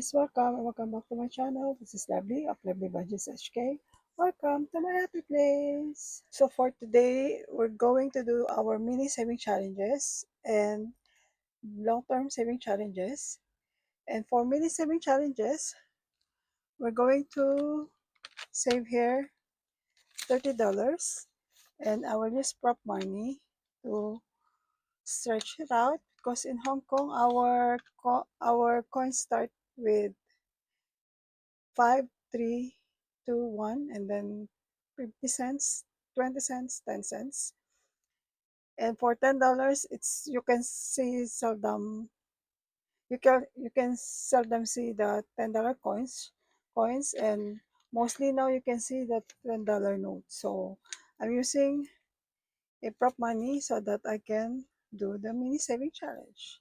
guys, welcome and welcome back to my channel. This is Lovely of Lovely Budgets HK. Welcome to my happy place. So for today, we're going to do our mini saving challenges and long-term saving challenges. And for mini saving challenges, we're going to save here $30 and I will use prop money to stretch it out because in Hong Kong our coins start with 5, 3, 2, 1, and then 50 cents, 20 cents, 10 cents. And for $10, it's you can see seldom you can seldom see the $10 coins and mostly now you can see the $10 note. So I'm using a prop money so that I can do the mini saving challenge.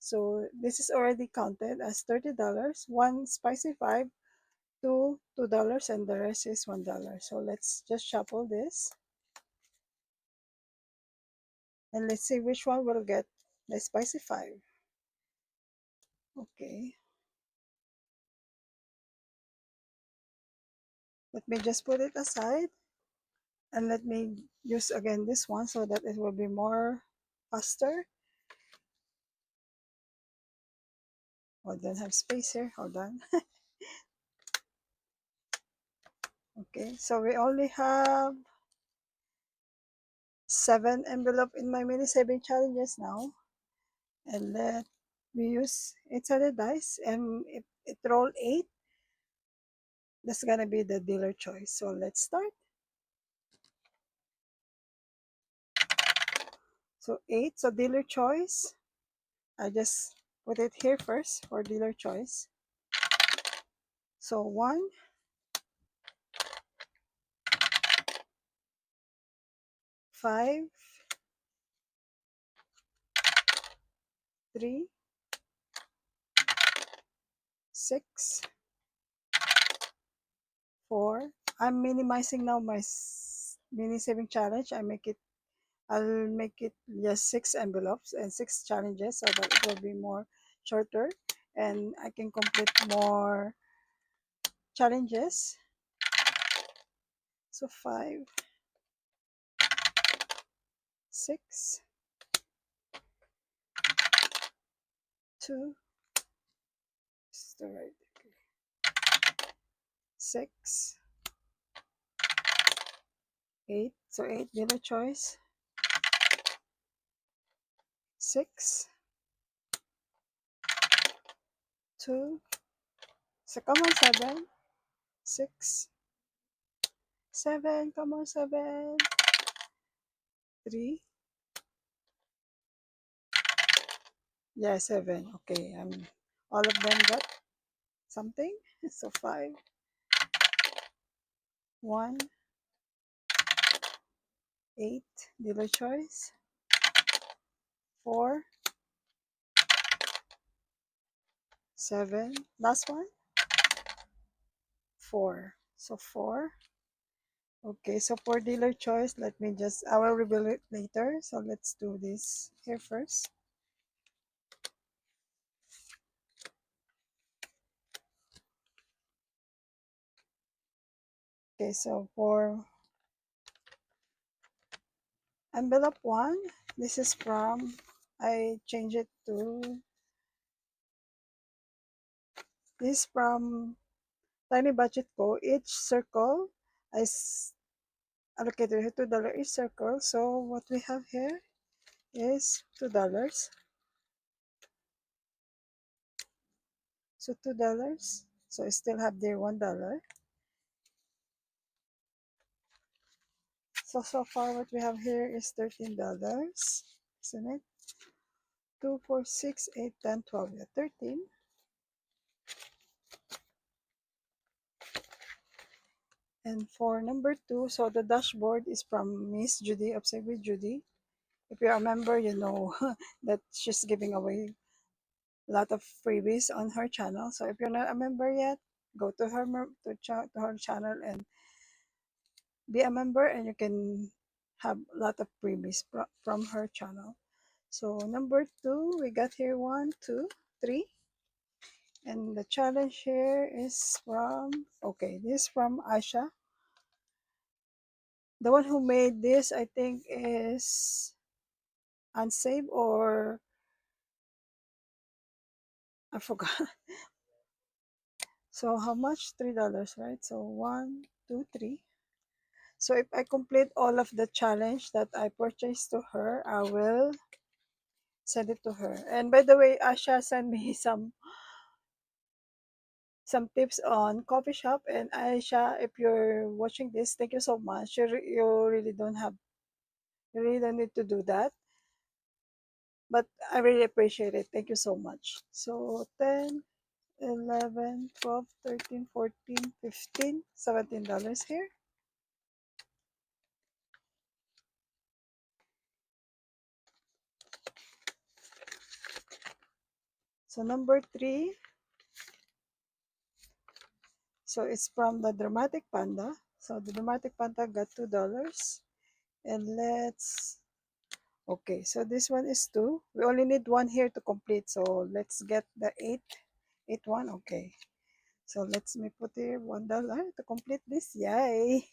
So this is already counted as $30, one spicy 5, $2 and the rest is $1. So let's just shuffle this and let's see which one will get the spicy 5. Okay, let me just put it aside and let me use again this one so that it will be more faster. Oh, I don't have space here, hold on. Okay, so we only have 7 envelope in my mini saving challenges now, and let me use 8-sided dice, and if it roll 8, that's gonna be the dealer choice. So let's start. So 8, so dealer choice. I just put it here first for dealer choice. So 1, 5, 3, 6, 4. I'm minimizing now my mini saving challenge. I'll make it just 6 envelopes and 6 challenges so that it will be more shorter and I can complete more challenges. So 5, 6, 2, is the right, 6, 8. So 8 dealer choice. 6, 2. So come on, 7, 6, 7. Come on, 7, 3. Yeah, 7. Okay, all of them got something. So 5, 1, 8 dealer choice. 4, 7. Last one, 4. So 4. Okay, so for dealer choice, I will reveal it later. So let's do this here first. Okay, so for envelope 1, this is from, I change it to, this from Tiny Budget Co. Each circle is allocated $2 each circle. So what we have here is $2. So $2. So I still have there $1. So far what we have here is $13, isn't it? 2, 4, 6, 8, 10, 12, yeah, 13. And for number 2, so the dashboard is from Miss Judy of Save with Judy. If you remember, you know that she's giving away a lot of freebies on her channel. So if you're not a member yet, go to her channel and be a member, and you can have a lot of freebies from her channel. So number 2, we got here 1, 2, 3, And the challenge here is from, okay, this is from Asha. The one who made this, I think, is Unsave, or I forgot. So how much? $3, right? So one, two, three. So if I complete all of the challenge that I purchased to her, I will send it to her. And by the way, Asha sent me some tips on coffee shop. And Aisha, if you're watching this, thank you so much. You really don't have, you really don't need to do that. But I really appreciate it. Thank you so much. So 10, 11, 12, 13, 14, 15, $17 here. So number three, so it's from the Dramatic Panda. So the Dramatic Panda got $2. And let's, okay, so this one is two. We only need one here to complete. So let's get the eight one. Okay. So let's me put here $1 to complete this. Yay.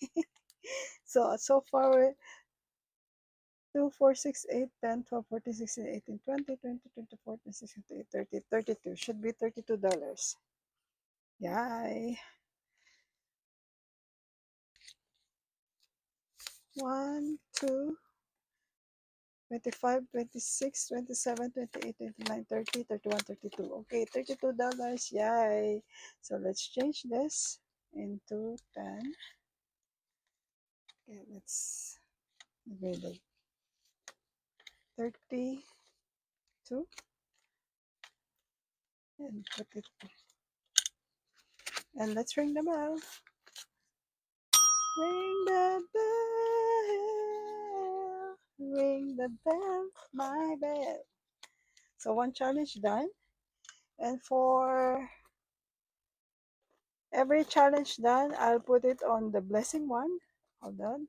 So far, 2, 4, 6, 8, 10, 12, 14, 16, 18, 20, 20, 24, 26, 28, 30, 32. Should be $32. Yay. 1, 2, 25, 26, 27, 28, 29, 30, 31, 32. Okay, $32. Yay. So let's change this into 10. Okay, let's really 32 and put it, and let's ring the bell. Ring the bell. Ring the bell, my bell. So one challenge done. And for every challenge done, I'll put it on the blessing one. Hold on.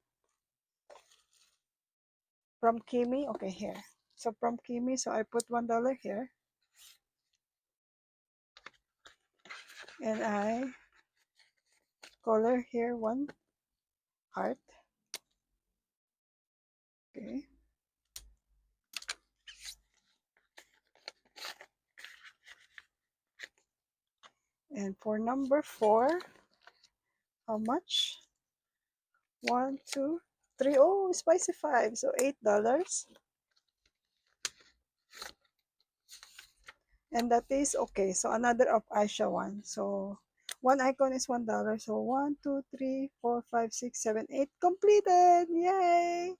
From Kimi. Okay, here. So from Kimi, so I put $1 here. And I color here one heart. Okay. And for number four, how much? One, two, three. Oh, spicy five. So $8. And that is okay. So another of Aisha one. So one icon is $1. So 1, 2, 3, 4, 5, 6, 7, 8 completed. Yay!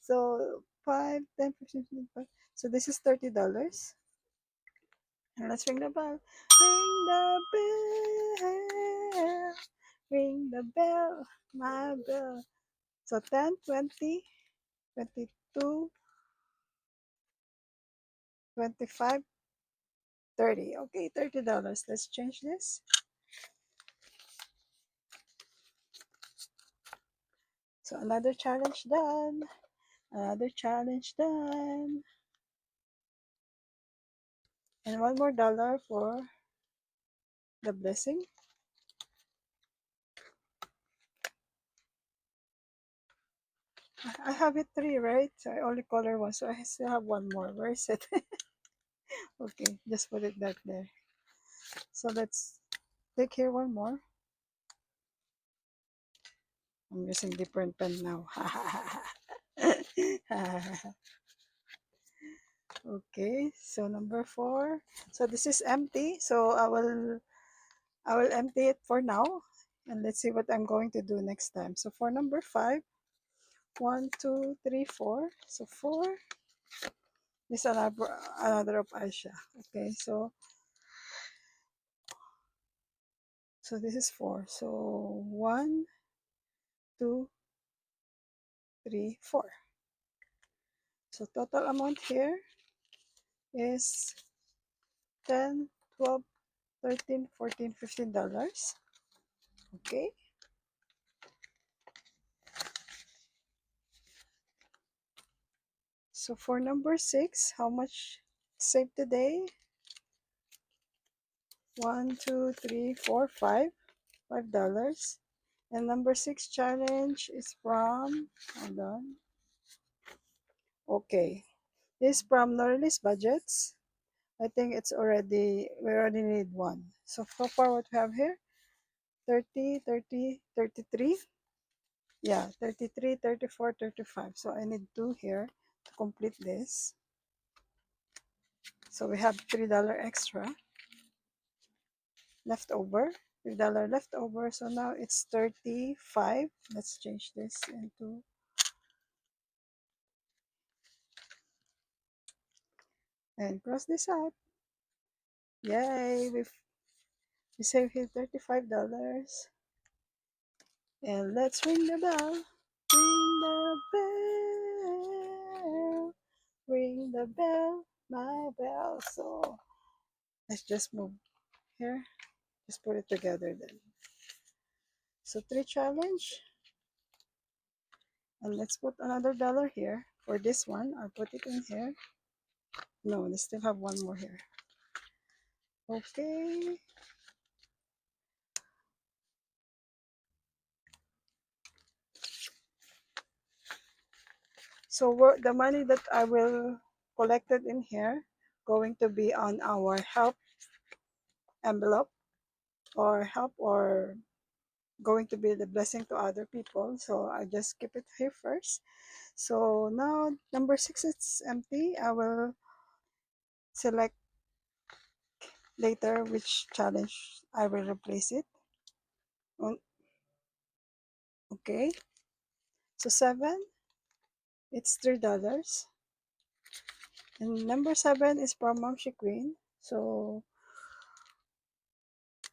So 5, 10, 15, 25. So this is $30. And let's ring the bell. Ring the bell. Ring the bell. My bell. So 10, 20, 22, 25, 30. Okay, $30. Let's change this. So another challenge done. Another challenge done. And one more dollar for the blessing. I have it three, right? So I only color one, so I still have one more. Where is it? Okay, just put it back there. So let's take here one more. I'm using different pen now. Okay, so number four. So this is empty. So I will empty it for now. And let's see what I'm going to do next time. So for number five, 1, 2, 3, 4. So four. This is another of Aisha. Okay, so this is four. So 1, 2, 3, 4. So total amount here is 10, 12, 13, 14, $15. Okay. So for number six, how much saved today? 1, 2, 3, 4, 5. $5. And number 6 challenge is from, hold on. Okay. This is from No Release Budgets. I think we already need one. So far what we have here, 30, 30, 33. Yeah, 33, 34, 35. So I need two here to complete this. So we have $3 extra left over. $3 left over. So now it's 35. Let's change this into, and cross this out. Yay, we saved here $35. And let's ring the bell. Ring the bell. Ring the bell, my bell. So let's just move here. Just put it together then. So 3 challenge. And let's put another dollar here. For this one, I'll put it in here. No, we still have one more here. Okay. So the money that I will collect it in here going to be on our help envelope, or help, or going to be the blessing to other people. So I just keep it here first. So now number 6 is empty. I will select later which challenge I will replace it. Okay. So 7, it's $3. And number 7 is from Momshi Queen. So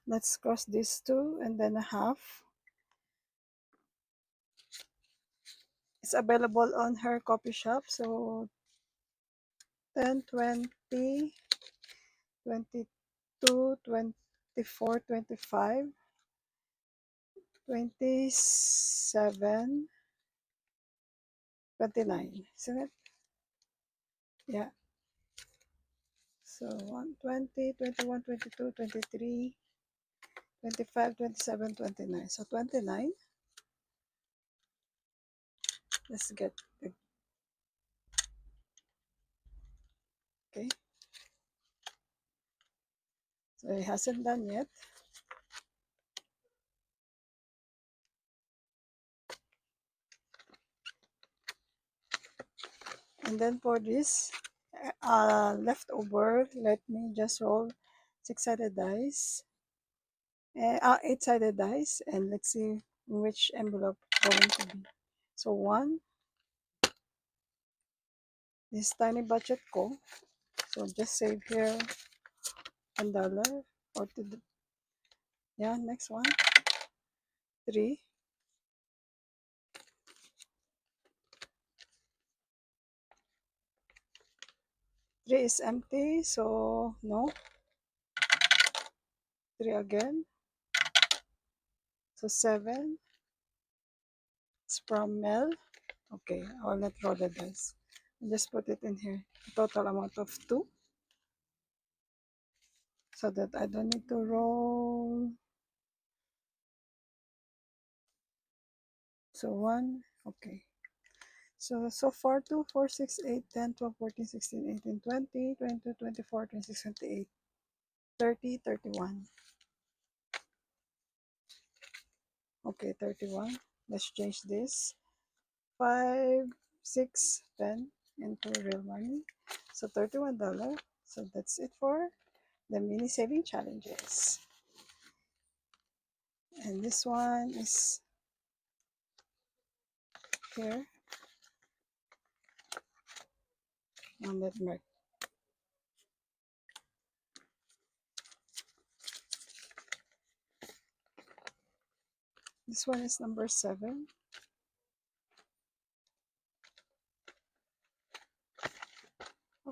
let's cross these two and then a half. It's available on her coffee shop. So 10, 20, 22, 24, 25, 27, 29. Isn't it? Yeah. So 1, 20, 21, 22, 23, 25, 27, 29. So 29. Let's get the, okay. So it hasn't done yet. And then for this leftover, let me just roll 6-sided dice, 8-sided dice, and let's see which envelope going to be. So 1, this tiny budget ko. So just save here $1 or two. Yeah, next one. 3. 3 is empty, so no. 3 again. So 7. It's from Mel. Okay, I'll not roll the dice. I'll just put it in here. A total amount of 2. So that I don't need to roll. So 1. Okay. So far 2, 4, 6, 8, 10, 12, 14, 16, 18, 20, 22, 24, 26, 28, 30, 31. Okay, 31. Let's change this. 5, 6, 10 into real money. So $31. So that's it for the mini saving challenges. And this one is here. On that mark. This one is number 7.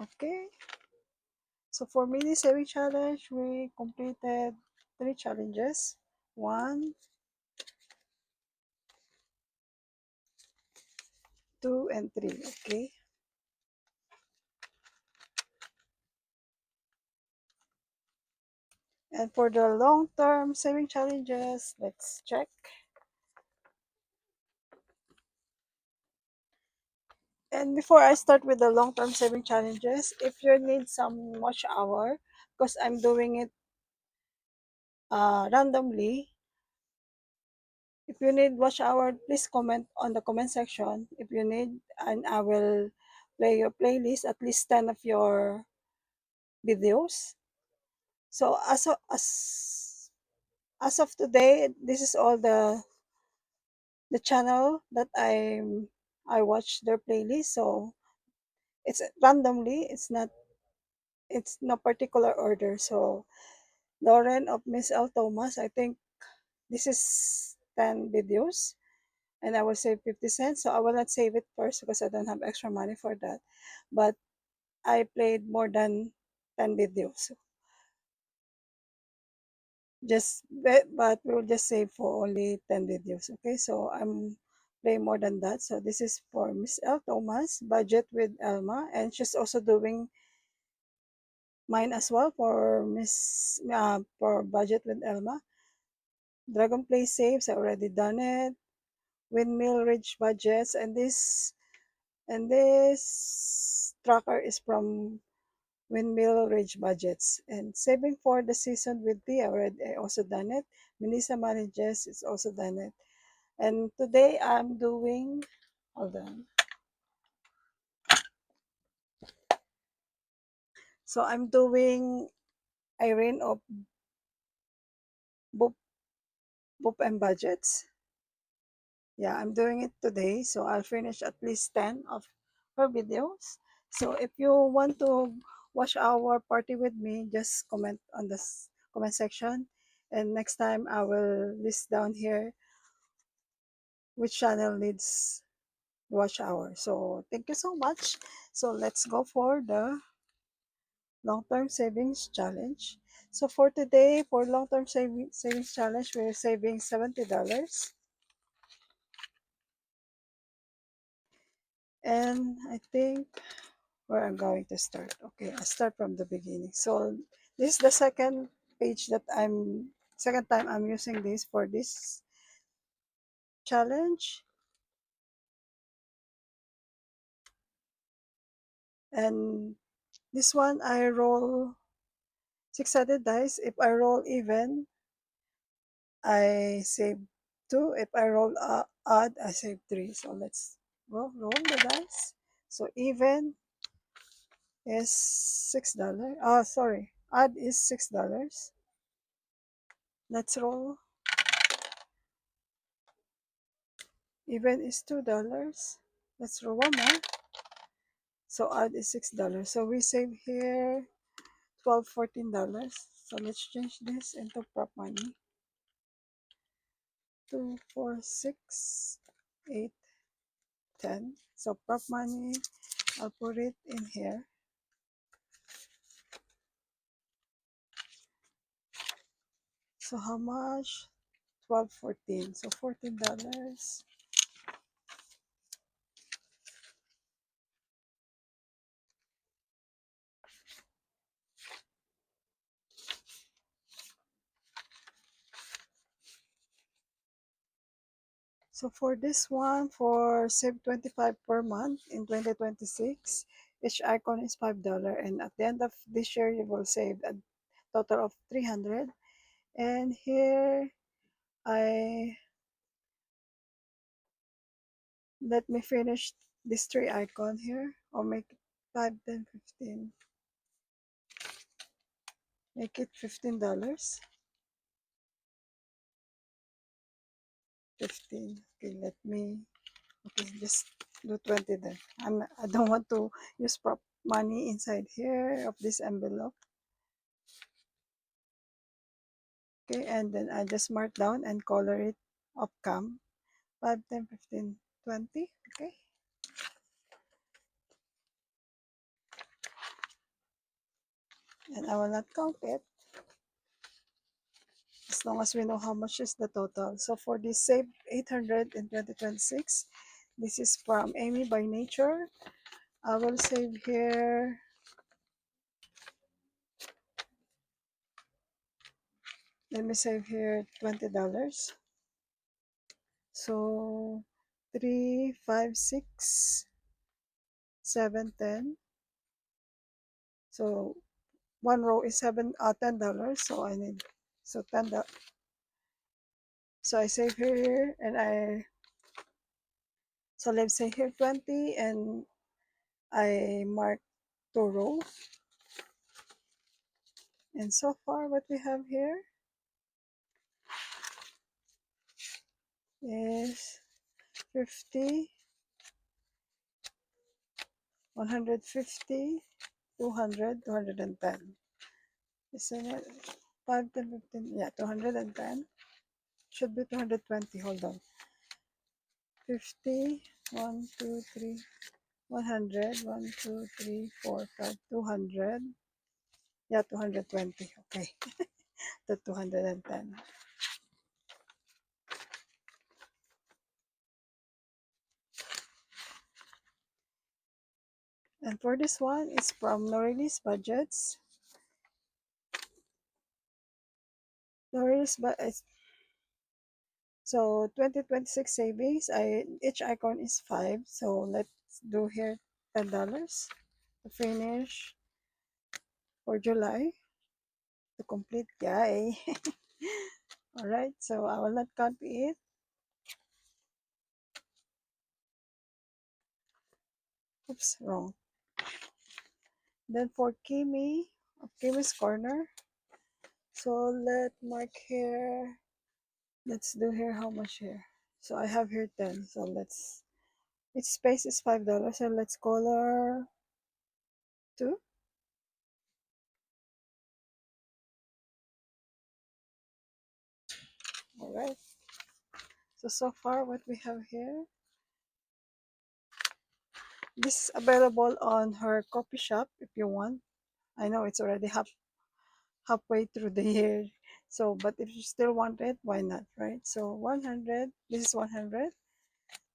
Okay. So for mini saving challenge, we completed 3 challenges. 1, 2, and 3. Okay. And for the long-term saving challenges, let's check. And before I start with the long-term saving challenges, if you need some watch hour, because I'm doing it randomly, if you need watch hour, please comment on the comment section if you need, and I will play your playlist, at least 10 of your videos. So as of today, this is all the channel that I watch their playlist. So it's randomly, it's no particular order. So Lauren of Miss L. Thomas, I think this is 10 videos and I will save 50 cents. So I will not save it first because I don't have extra money for that. But I played more than 10 videos. But we'll just save for only 10 videos. Okay, so I'm playing more than that. So this is for Miss L. Thomas, Budget with Elma, and she's also doing mine as well for for Budget with Elma. Dragon Play saves, I already done it. Windmill Ridge budgets, and this tracker is from Windmill Ridge budgets. And saving for the season with T, I also done it. Melissa manages, it's also done it. And today I'm doing, hold on. So I'm doing Irene of Boop, Boop and Budgets. Yeah, I'm doing it today. So I'll finish at least 10 of her videos. So if you want to watch our party with me, just comment on the comment section. And next time I will list down here which channel needs watch hour. So thank you so much. So let's go for the long-term savings challenge. So for today, for long-term savings challenge, we're saving $70. And I think where I'm going to start. Okay, I'll start from the beginning. So this is the second page that second time I'm using this for this challenge. And this one, I roll six-sided dice. If I roll even, I save 2. If I roll odd, I save 3. So let's go roll the dice. So even is $6. Oh, sorry. Odd is $6. Let's roll. Even is $2. Let's roll one more. So odd is $6. So we save here 12, $14. So let's change this into prop money. 2, 4, 6, 8, 10. So prop money, I'll put it in here. So how much? 12, 14. So $14. So for this one, for save 25 per month in 2026, each icon is $5. And at the end of this year, you will save a total of 300. And here, I let me finish this 3 icon here, or make it 5, 10, 15. Make it $15. 15. Okay, okay, just do 20 then. I don't want to use prop money inside here of this envelope. Okay, and then I just mark down and color it of cam. 5, 10, 15, 20. Okay. And I will not count it as long as we know how much is the total. So for this save 800 in 2026, this is from Amy by Nature. I will save here Let me save here $20. So 3, 5, 6, 7, 10. So one row is $10. So I need so $10. So I save here and so let's say here 20 and I mark 2 rows. And so far what we have here is 50, 150, 200, 210. Isn't it? 5, 10, 15, yeah, 210. Should be 220, hold on. 50, 1, 2, 3, 100, 1, 2, 3, 4, 5, 200. Yeah, 220, okay. The 210. And for this one, it's from Norili's Budgets. Norili's Budgets. So 2026 savings, each icon is 5. So let's do here $10 to finish for July to complete. Yay! All right, so I will not copy it. Oops, wrong. Then for Kimi, of Kimi's Corner. So let mark here. Let's do here how much here. So I have here 10. So let's its space is $5. So let's color 2. All right. So far what we have here. This is available on her coffee shop if you want. I know it's already halfway through the year. So, but if you still want it, why not, right? So 100, this is 100,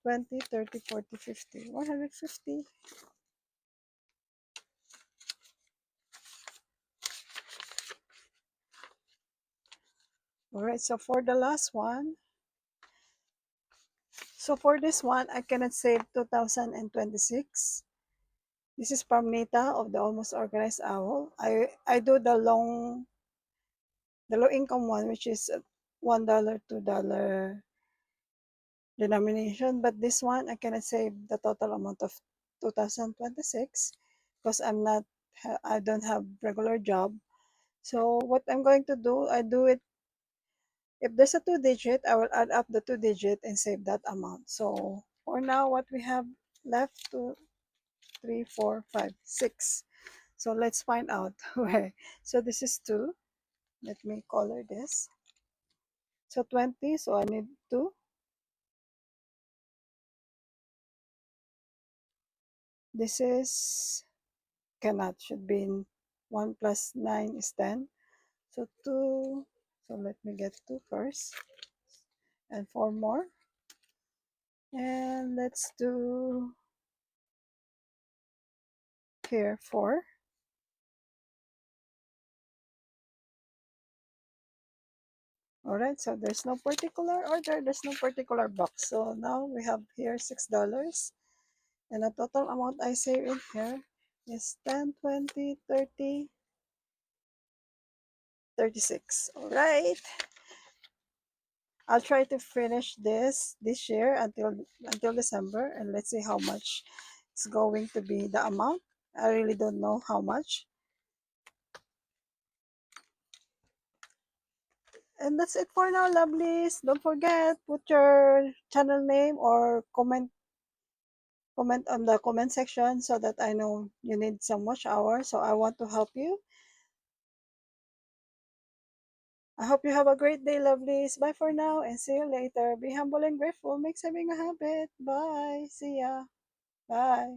20, 30, 40, 50, 150. All right, so for the last one, so for this one, I cannot save 2026. This is from Nita of the Almost Organized Owl. I do the low income one, which is $1, $2 denomination. But this one, I cannot save the total amount of 2026 because I don't have regular job. So what I'm going to do, I do it, if there's a 2-digit, I will add up the 2-digit and save that amount. So for now, what we have left, 2, 3, 4, 5, 6. So let's find out where. So this is 2. Let me color this. So 20, so I need 2. This is cannot, should be in 1 plus 9 is 10. So 2, so let me get 2 first. And 4 more. And let's do here 4. Alright, so there's no particular order, there's no particular box. So now we have here $6. And the total amount I save in here is 10, 20, 30, 36. Alright. I'll try to finish this year until December, and let's see how much it's going to be the amount. I really don't know how much. And that's it for now, lovelies. Don't forget, put your channel name or comment on the comment section so that I know you need some watch hour. So I want to help you. I hope you have a great day, lovelies. Bye for now and see you later. Be humble and grateful. Make saving a habit. Bye. See ya. Bye.